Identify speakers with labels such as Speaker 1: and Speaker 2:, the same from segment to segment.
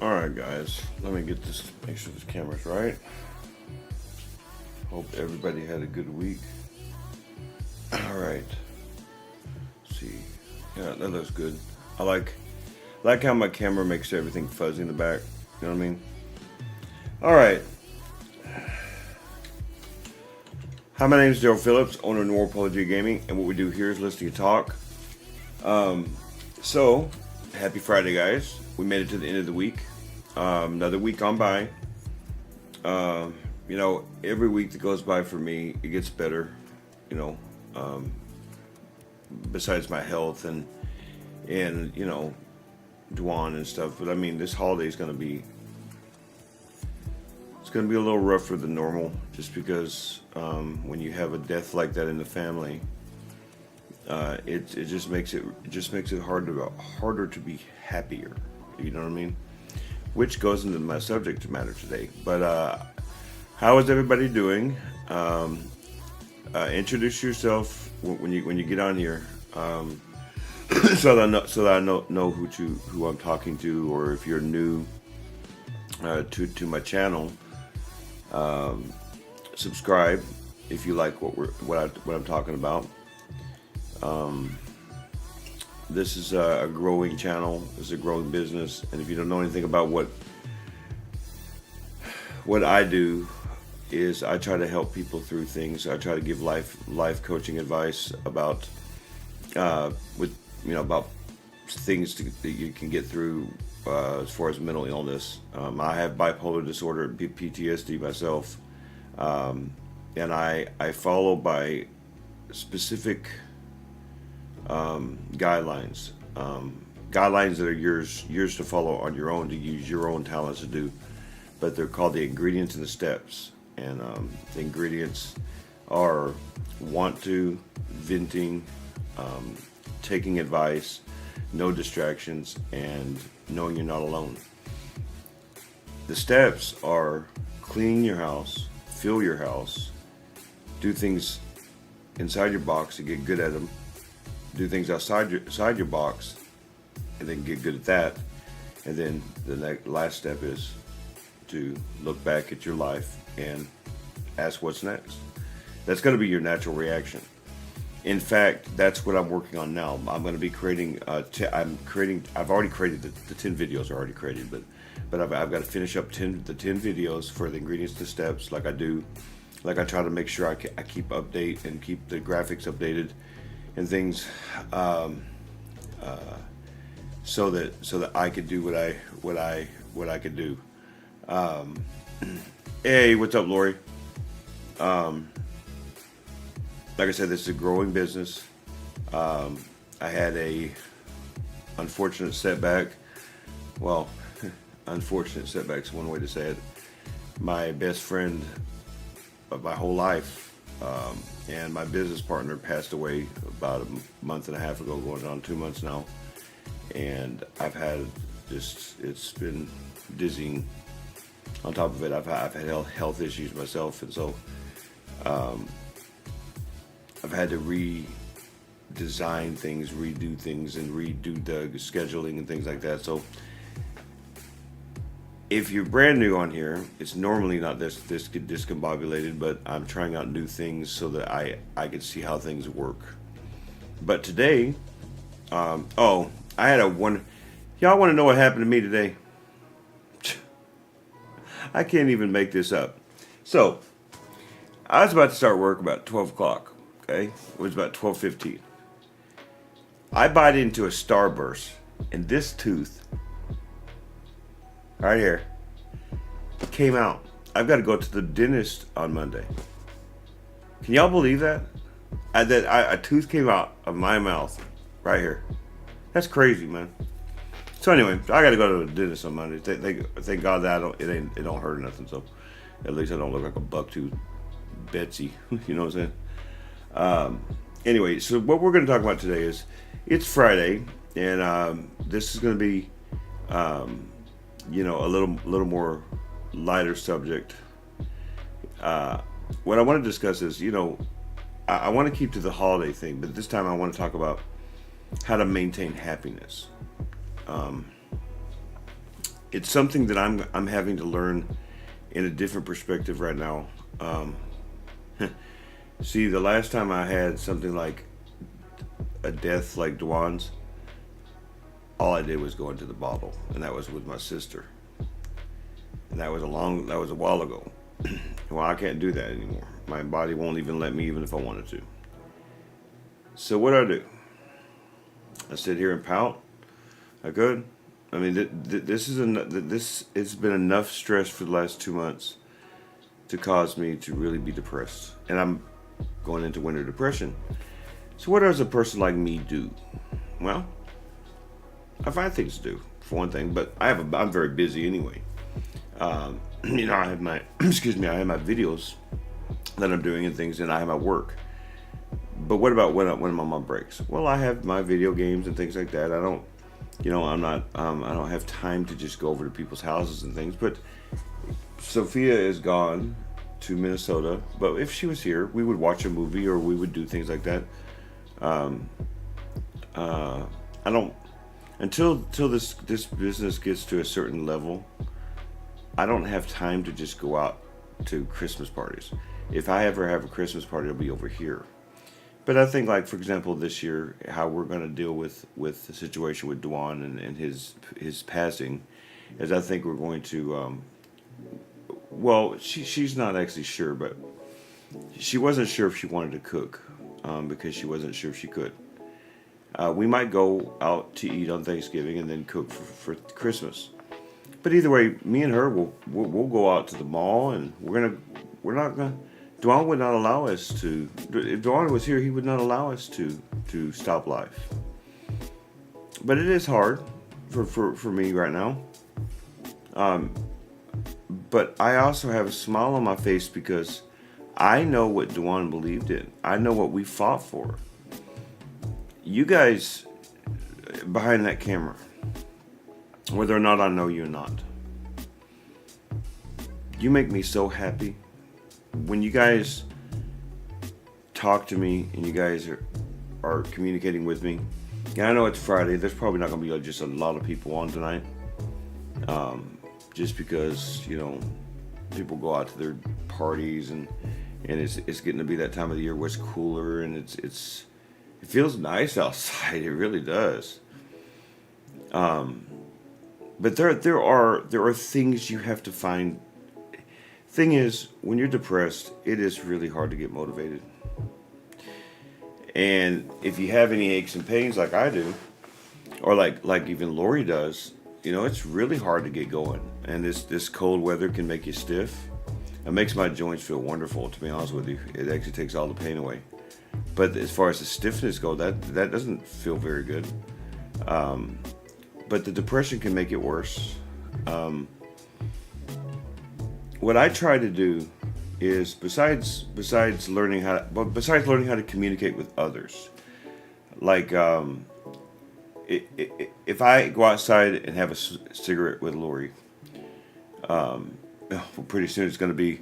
Speaker 1: Alright guys, let me get this, make sure this camera's right. Hope everybody had a good week. Alright. See. Yeah, that looks good. I like how my camera makes everything fuzzy in the back. You know what I mean? Alright. Hi, my name is Daryl Phillips, owner of Noir Apology Gaming, and what we do here is listen to you talk. So, happy Friday, guys. We made it to the end of the week. Another week gone by. You know, every week that goes by for me, it gets better. You know, besides my health and you know, Dwan and stuff. But I mean, this holiday is going to be, it's going to be a little rougher than normal, just because when you have a death like that in the family, it just makes it harder to be happier. You know what I mean? Which goes into my subject matter today. But how is everybody doing? Introduce yourself when you get on here, so that I know who I'm talking to, or if you're new to my channel, subscribe if you like what I'm talking about. This is a growing channel. This is a growing business, and if you don't know anything about what I do, is I try to help people through things. I try to give life coaching advice about about things that you can get through as far as mental illness. I have bipolar disorder, PTSD myself, and I follow by specific guidelines that are yours to follow on your own, to use your own talents to do. But they're called the ingredients and the steps. And the ingredients are want to, venting, taking advice, no distractions, and knowing you're not alone. The steps are clean your house, fill your house, do things inside your box to get good at them, do things outside your box, and then get good at that. And then the last step is to look back at your life and ask what's next. That's going to be your natural reaction. In fact, that's what I'm working on now. I'm going to be creating. I've already created the 10 videos are already created, but I've got to finish up the 10 videos for the ingredients to steps, like I do. Like I try to make sure I keep update and keep the graphics updated and things, so that I could do what I could do. Hey, what's up, Lori? Like I said, this is a growing business. I had a unfortunate setback. Well, unfortunate setback's one way to say it. My best friend of my whole life, and my business partner passed away about a month and a half ago, going on 2 months now. And I've had it's been dizzying. On top of it, I've had health issues myself, and so I've had to redesign things, redo things, and redo the scheduling and things like that. So if you're brand new on here, it's normally not this discombobulated, but I'm trying out new things so that I can see how things work. But today, I had y'all want to know what happened to me today? I can't even make this up. So, I was about to start work about 12 o'clock, okay? It was about 12:15. I bite into a Starburst, and this tooth, right here, came out. I've got to go to the dentist on Monday. Can y'all believe that? A tooth came out of my mouth, right here. That's crazy, man. So anyway, I got to go to the dentist on Monday. Thank God that it don't hurt or nothing. So at least I don't look like a buck-tooth Betsy. You know what I'm saying? Anyway, so what we're going to talk about today is, it's Friday, and this is going to be, a little more lighter subject. What I want to discuss is, I want to keep to the holiday thing, but this time I want to talk about how to maintain happiness. it's something that I'm having to learn in a different perspective right now. See, the last time I had something like a death like Dwan's, all I did was go into the bottle, and that was with my sister, and that was a while ago. Well, I can't do that anymore. My body won't even let me, even if I wanted to. So what do? I sit here and pout. I could. I mean, it's been enough stress for the last 2 months to cause me to really be depressed, and I'm going into winter depression. So what does a person like me do? Well, I find things to do for one thing, but I'm very busy anyway. I have my I have my videos that I'm doing and things, and I have my work. But what about when I'm on my breaks? Well, I have my video games and things like that. I don't, I don't have time to just go over to people's houses and things. But Sophia is gone to Minnesota. But if she was here, we would watch a movie or we would do things like that. I don't until this business gets to a certain level. I don't have time to just go out to Christmas parties. If I ever have a Christmas party, it'll be over here. But I think, like, for example, this year, how we're going to deal with the situation with Dwan and his passing, is I think we're going to, she's not actually sure, but she wasn't sure if she wanted to cook because she wasn't sure if she could. We might go out to eat on Thanksgiving and then cook for Christmas. But either way, me and her we'll go out to the mall, and we're not gonna. Dwan would not allow us to. If Dwan was here, he would not allow us to stop life. But it is hard for me right now. But I also have a smile on my face because I know what Dwan believed in. I know what we fought for. You guys behind that camera, whether or not I know you or not, you make me so happy. When you guys talk to me and you guys are communicating with me, yeah, I know it's Friday. There's probably not going to be just a lot of people on tonight, just because people go out to their parties and it's getting to be that time of the year where it's cooler and it feels nice outside. It really does. But there are things you have to find. Thing is, when you're depressed, it is really hard to get motivated. And if you have any aches and pains like I do, or like even Lori does, it's really hard to get going. And this cold weather can make you stiff. It makes my joints feel wonderful, to be honest with you. It actually takes all the pain away. But as far as the stiffness goes, that doesn't feel very good. But the depression can make it worse. What I try to do is besides learning how to communicate with others, like if I go outside and have a cigarette with Lori, pretty soon it's not going to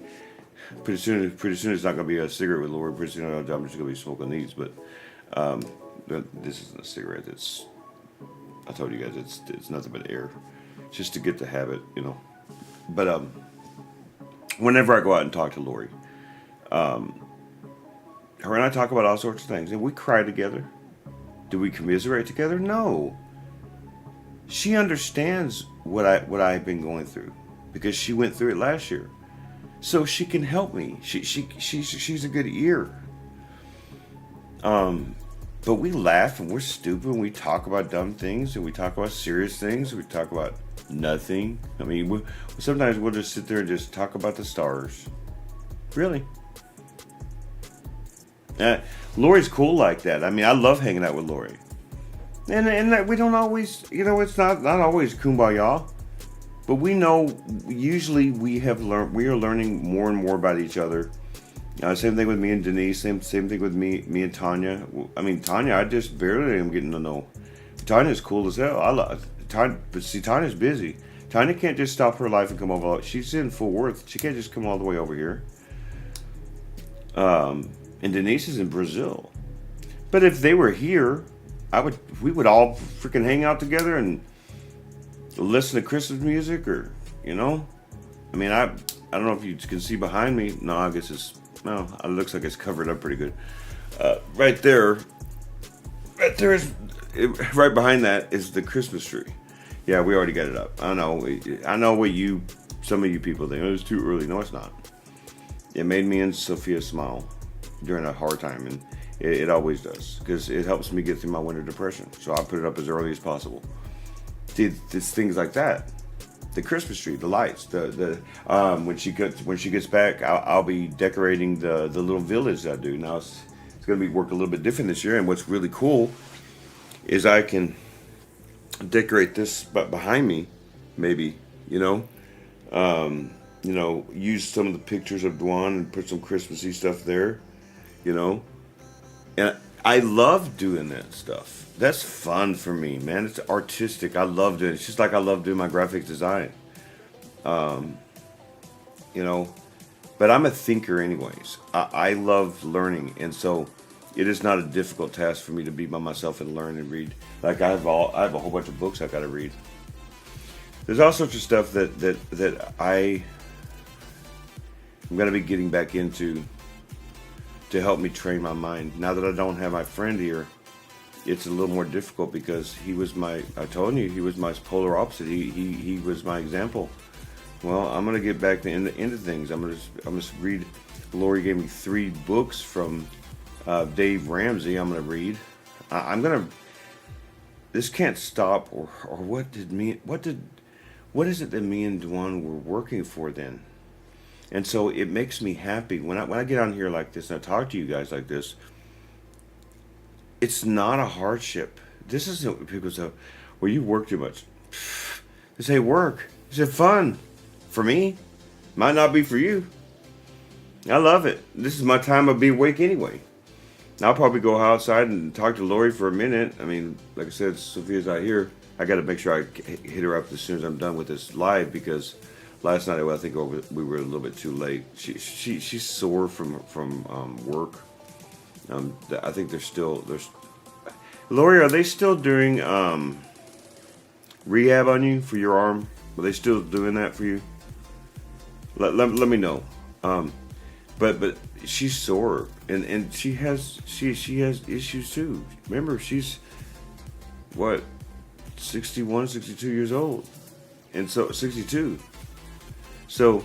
Speaker 1: be a cigarette with Lori. Pretty soon I'm just going to be smoking these. But this isn't a cigarette. I told you guys it's nothing but air, just to get the habit, But whenever I go out and talk to Lori, her and I talk about all sorts of things, and we cry together. Do we commiserate together? No. She understands what I've been going through because she went through it last year, so she can help me. She's a good ear. But we laugh and we're stupid and we talk about dumb things and we talk about serious things. And we talk about nothing. I mean, sometimes we'll just sit there and just talk about the stars. Really. Lori's cool like that. I mean, I love hanging out with Lori. And we don't always, it's not always kumbaya. But we know, usually we are learning more and more about each other. Same thing with me and Denise. Same thing with me and Tanya. I mean, Tanya, I just barely am getting to know. Tanya's cool as hell. I love Tanya, but see, Tanya's busy. Tanya can't just stop her life and come over. She's in Fort Worth. She can't just come all the way over here. And Denise is in Brazil. But if they were here, we would all freaking hang out together and listen to Christmas music, or you know, I mean, I don't know if you can see behind me. No, I guess it's no. It looks like it's covered up pretty good. Right there, right behind that is the Christmas tree. Yeah, we already got it up. I know. I know what some of you people think. It was too early. No, it's not. It made me and Sophia smile during a hard time, and it always does, because it helps me get through my winter depression. So I put it up as early as possible. It's things like that. The Christmas tree, the lights, when she gets back, I'll be decorating the little village that I do. Now it's going to be work a little bit different this year, and what's really cool is I can decorate this behind me, maybe, use some of the pictures of Dwan and put some Christmassy stuff there, and I love doing that stuff. That's fun for me, man. It's artistic. I love doing it. It's just like I love doing my graphic design. But I'm a thinker anyways. I love learning, and so it is not a difficult task for me to be by myself and learn and read. Like I have a whole bunch of books I got to read. There's all sorts of stuff that I'm going to be getting back into to help me train my mind. Now that I don't have my friend here, it's a little more difficult, because I told you, he was my polar opposite. He was my example. Well, I'm going to get back into things. I'm going to read. Lori gave me 3 books from Dave Ramsey. I'm going to read. This can't stop. Or what is it that me and Dwan were working for then? And so it makes me happy when I get on here like this and I talk to you guys like this. It's not a hardship. This isn't what people say, well, you work too much. They say work. Is it fun? For me, might not be for you. I love it. This is my time of being awake anyway. I'll probably go outside and talk to Lori for a minute. I mean, like I said, Sophia's out here. I got to make sure I hit her up as soon as I'm done with this live, because last night I think we were a little bit too late. She's sore from work. I think there's Lori, are they still doing rehab on you for your arm? Are they still doing that for you? Let me know. But she's sore, and she has issues too. Remember, she's what, 61, 62 years old, and so 62. So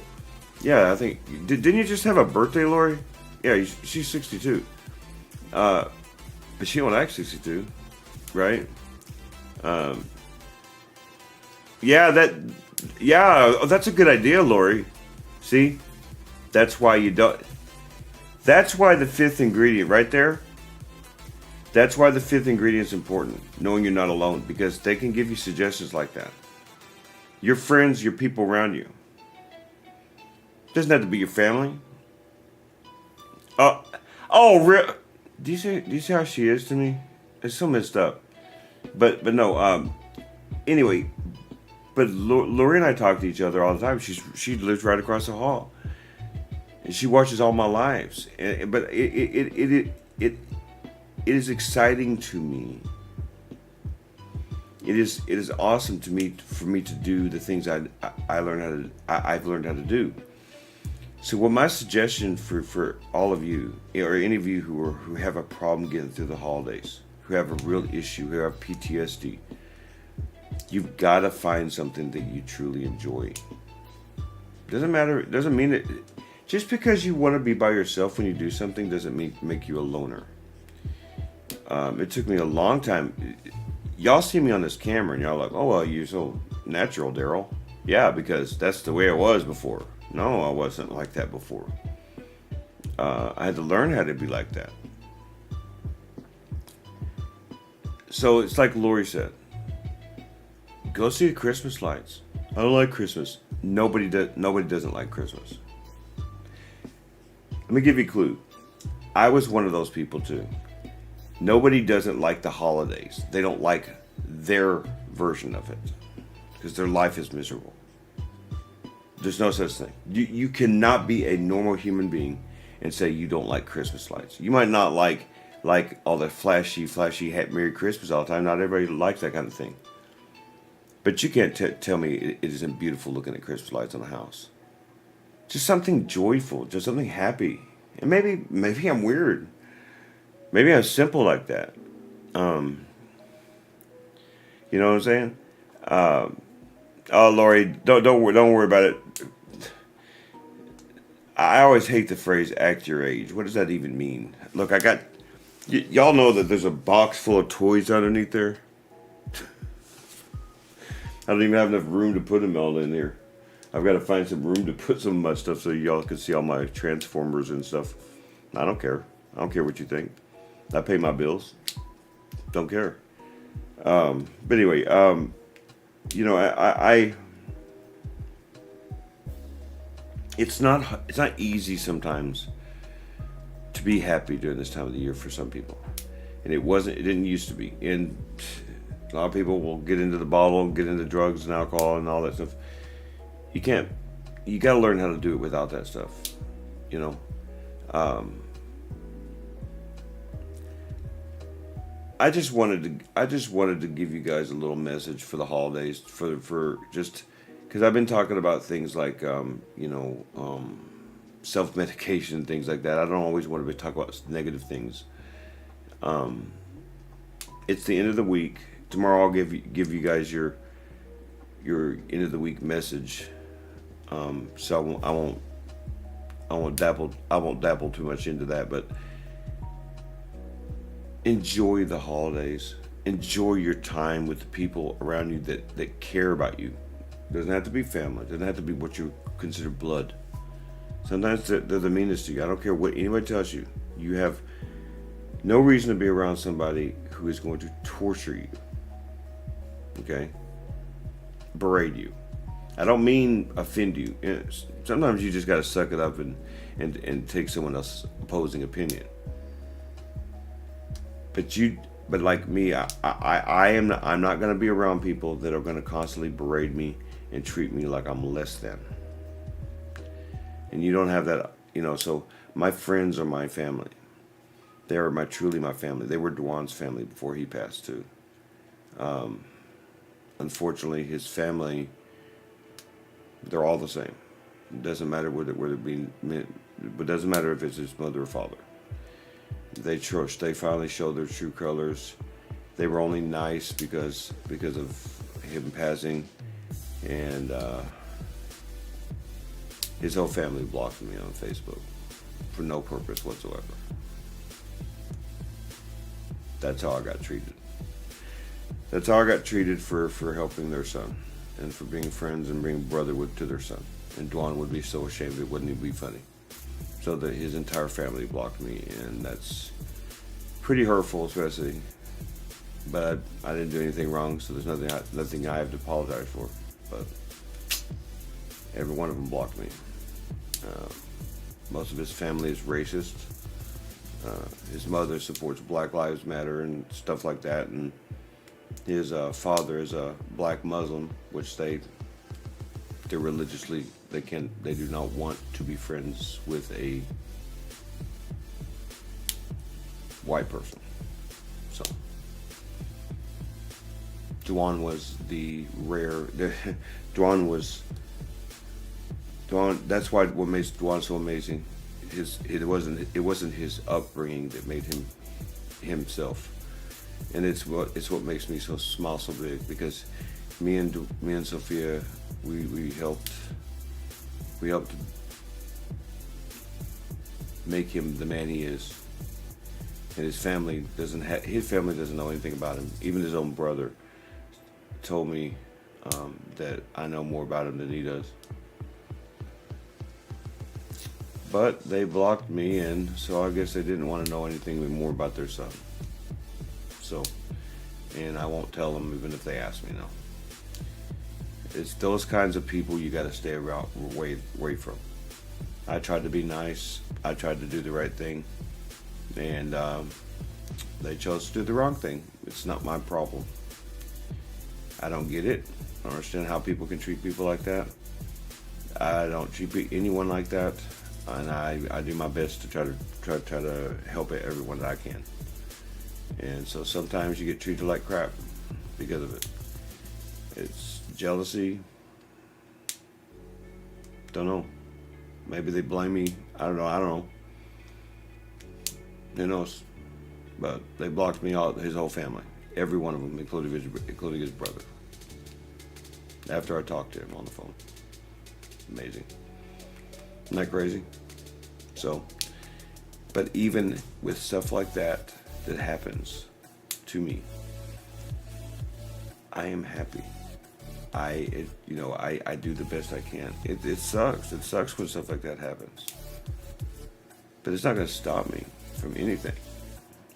Speaker 1: yeah, I think didn't you just have a birthday, Lori? Yeah, she's 62. But she don't act 62, right? That's a good idea, Lori. See, that's why you don't. That's why the 5th ingredient right there. That's why the 5th ingredient is important. Knowing you're not alone, because they can give you suggestions like that. Your friends, your people around you. Doesn't have to be your family. Do you see how she is to me? It's so messed up. But no. Anyway, but Lori and I talk to each other all the time. She lives right across the hall, and she watches all my lives. But it is exciting to me. It is awesome to me for me to do the things I've learned how to do. So, what my suggestion for all of you, or any of you who have a problem getting through the holidays, who have a real issue, who have PTSD, you've got to find something that you truly enjoy. Doesn't matter. Doesn't mean it. Just because you want to be by yourself when you do something doesn't make you a loner. It took me a long time. Y'all see me on this camera and y'all like, oh well, you're so natural, Daryl. Yeah, because that's the way I was before. No, I wasn't like that before. I had to learn how to be like that. So it's like Lori said. Go see the Christmas lights. I don't like Christmas. Nobody doesn't like Christmas. Let me give you a clue. I was one of those people too. Nobody doesn't like the holidays. They don't like their version of it because their life is miserable. There's no such thing. You cannot be a normal human being and say you don't like Christmas lights. You might not like all the flashy Merry Christmas all the time. Not everybody likes that kind of thing. But you can't tell me it isn't beautiful looking at Christmas lights on a house. Just something joyful, just something happy. And maybe I'm weird. Maybe I'm simple like that. Um, you know what I'm saying? Oh, Lori, don't worry about it. I always hate the phrase "act your age." What does that even mean? Look, y'all know that there's a box full of toys underneath there. I don't even have enough room to put them all in there. I've got to find some room to put some of my stuff so y'all can see all my Transformers and stuff. I don't care. I don't care what you think. I pay my bills. Don't care. But anyway, you know, it's not easy sometimes to be happy during this time of the year for some people, and it didn't used to be. And a lot of people will get into the bottle, get into drugs and alcohol and all that stuff. You got to learn how to do it without that stuff, you know. I just wanted to give you guys a little message for the holidays, for just because I've been talking about things like self-medication, things like that. I don't always want to talk about negative things. It's the end of the week. Tomorrow I'll give you guys your end of the week message. So I won't dabble too much into that, but enjoy the holidays. Enjoy your time with the people around you that care about you. It doesn't have to be family. It doesn't have to be what you consider blood. Sometimes they're the meanest to you. I don't care what anybody tells you. You have no reason to be around somebody who is going to torture you. Okay? Berate you. I don't mean offend you. Sometimes you just got to suck it up and take someone else's opposing opinion. But like me, I'm not going to be around people that are going to constantly berate me and treat me like I'm less than. And you don't have that, you know. So my friends are my family. They are truly my family. They were Dwan's family before he passed too. Unfortunately, his family, they're all the same. It doesn't matter whether it doesn't matter if it's his mother or father. They finally showed their true colors. They were only nice because of him passing, and his whole family blocked me on Facebook for no purpose whatsoever. That's how I got treated. That's how I got treated for helping their son and for being friends and being brother to their son. And Dwan would be so ashamed it wouldn't even be funny. So that his entire family blocked me, and that's pretty hurtful, especially. But I didn't do anything wrong, so there's nothing I have to apologize for. But every one of them blocked me. Most of his family is racist. His mother supports Black Lives Matter and stuff like that, and his father is a black Muslim, which they're religiously they do not want to be friends with a white person. So Dwan was the rare. Dwan. That's what makes Dwan so amazing. It wasn't his upbringing that made him himself, and it's what makes me so smile so big, because me and Sophia, we helped make him the man he is, and his family doesn't know anything about him. Even his own brother told me that I know more about him than he does. But they blocked me, and so I guess they didn't want to know anything more about their son. So, and I won't tell them even if they ask me. No. It's those kinds of people you got to stay away from. I tried to be nice. I tried to do the right thing, and they chose to do the wrong thing. It's not my problem. I don't get it. I don't understand how people can treat people like that. I don't treat anyone like that. And I do my best to try to help everyone that I can. And so sometimes you get treated like crap because of it. it's jealousy. Don't know. Maybe they blame me. I don't know. Who knows? But they blocked me out, his whole family. Every one of them, including his brother. After I talked to him on the phone. Amazing. Isn't that crazy? So, but even with stuff like that happens to me, I am happy. I do the best I can. It sucks. It sucks when stuff like that happens. But it's not going to stop me from anything.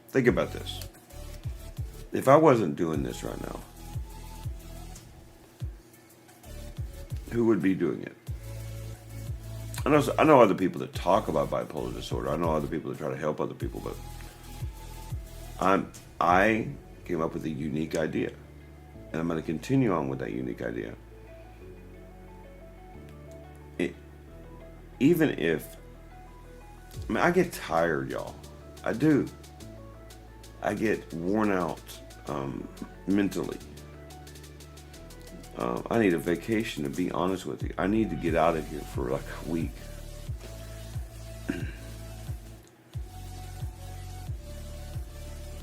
Speaker 1: Think about this. If I wasn't doing this right now, who would be doing it? I know other people that talk about bipolar disorder. I know other people that try to help other people, but I came up with a unique idea, and I'm going to continue on with that unique idea. Even if, I get tired, y'all. I do. I get worn out mentally. I need a vacation, to be honest with you. I need to get out of here for like a week.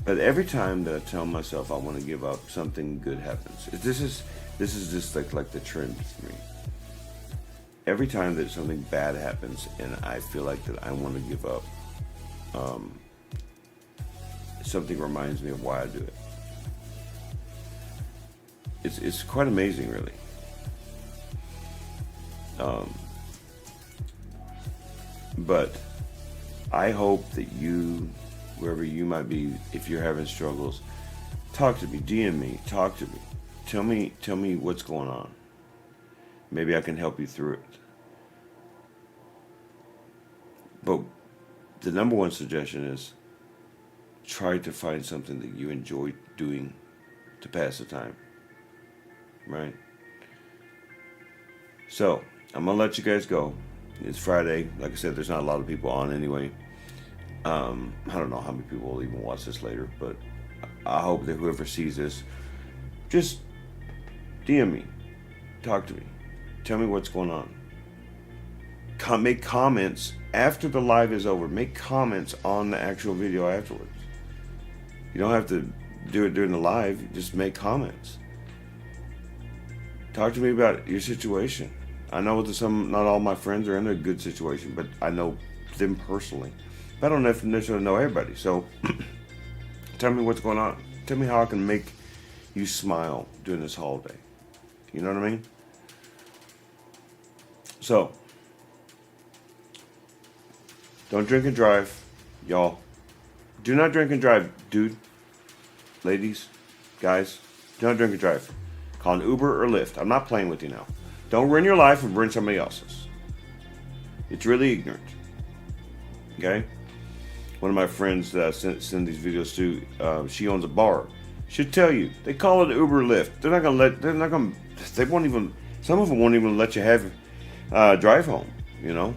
Speaker 1: But every time that I tell myself I want to give up, something good happens. This is just like the trend for me. Every time that something bad happens and I feel like that I want to give up, something reminds me of why I do it. It's quite amazing, really. But I hope that you, wherever you might be, if you're having struggles, talk to me, DM me, talk to me. Tell me what's going on. Maybe I can help you through it. But the number one suggestion is try to find something that you enjoy doing to pass the time. Right? So, I'm going to let you guys go. It's Friday. Like I said, there's not a lot of people on anyway. I don't know how many people will even watch this later, but I hope that whoever sees this, just DM me. Talk to me. Tell me what's going on. Make comments after the live is over. Make comments on the actual video afterwards. You don't have to do it during the live. Just make comments. Talk to me about your situation. I know that not all my friends are in a good situation, but I know them personally. But I don't necessarily know everybody. So tell me what's going on. Tell me how I can make you smile during this holiday. You know what I mean? So, don't drink and drive, y'all. Do not drink and drive, dude. Ladies, guys, do not drink and drive. Call an Uber or Lyft. I'm not playing with you now. Don't ruin your life and ruin somebody else's. It's really ignorant. Okay? One of my friends that I send these videos to, she owns a bar. Should tell you, they call it Uber or Lyft. They won't even, some of them won't even let you have drive home, you know?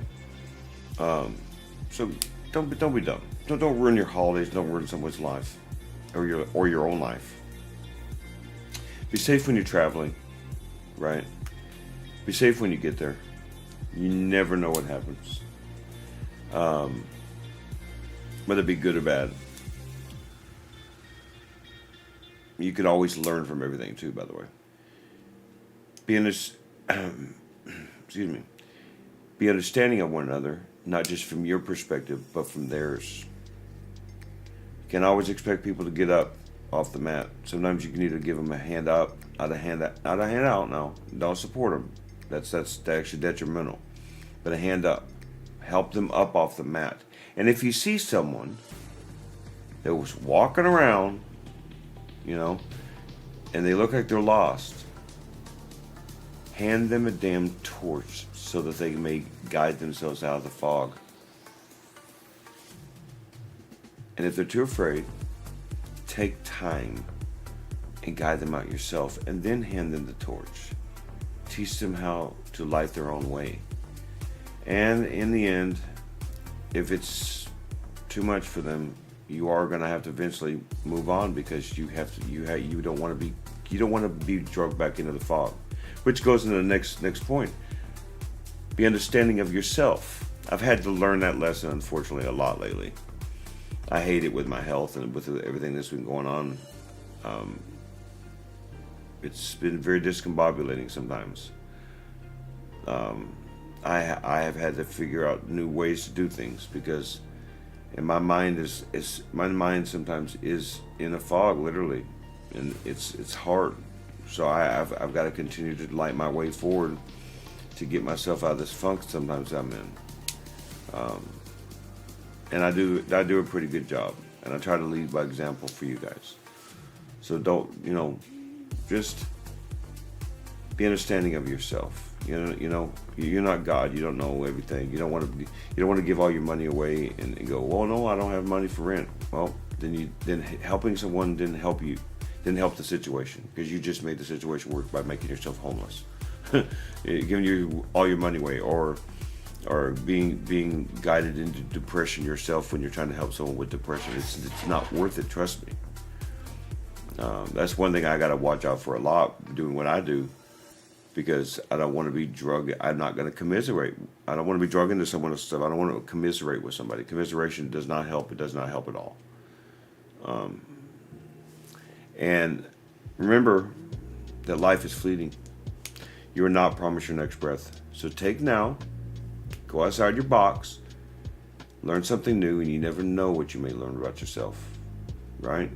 Speaker 1: So don't be dumb. Don't ruin your holidays. Don't ruin someone's life or your own life. Be safe when you're traveling, right? Be safe when you get there. You never know what happens. Whether it be good or bad. You can always learn from everything too, by the way. Be understanding of one another, not just from your perspective, but from theirs. You can't always expect people to get up off the mat. Sometimes you can either give them a hand up, not a hand out. No, don't support them. That's actually detrimental. But a hand up, help them up off the mat. And if you see someone that was walking around, you know, and they look like they're lost, hand them a damn torch so that they may guide themselves out of the fog. And if they're too afraid, take time and guide them out yourself, and then hand them the torch. Teach them how to light their own way. And in the end, if it's too much for them, you are going to have to eventually move on, because you don't want to be You don't want to be drugged back into the fog, which goes into the next point. Be understanding of yourself. I've had to learn that lesson, unfortunately, a lot lately. I hate it with my health and with everything that's been going on. It's been very discombobulating sometimes. I have had to figure out new ways to do things because, and my mind sometimes is in a fog, literally, and it's hard. So I've got to continue to light my way forward to get myself out of this funk sometimes I'm in. And I do a pretty good job, and I try to lead by example for you guys. So don't, just be understanding of yourself. You're not God. You don't know everything. You don't want to give all your money away and go, well, no, I don't have money for rent. Well, then helping someone didn't help the situation, because you just made the situation worse by making yourself homeless, giving you all your money away, or being guided into depression yourself when you're trying to help someone with depression. It's not worth it. Trust me. That's one thing I got to watch out for a lot doing what I do, because I don't want to be drugged. I'm not going to commiserate. I don't want to be drugged into someone else's stuff. I don't want to commiserate with somebody. Commiseration does not help. It does not help at all. And remember that life is fleeting. You are not promised your next breath. So take now, go outside your box, learn something new, and you never know what you may learn about yourself, right?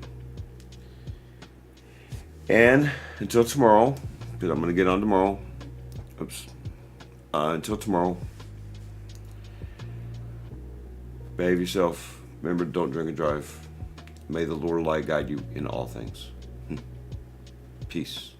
Speaker 1: And until tomorrow, because I'm going to get on tomorrow. Until tomorrow, behave yourself. Remember, don't drink and drive. May the Lord light guide you in all things. Peace.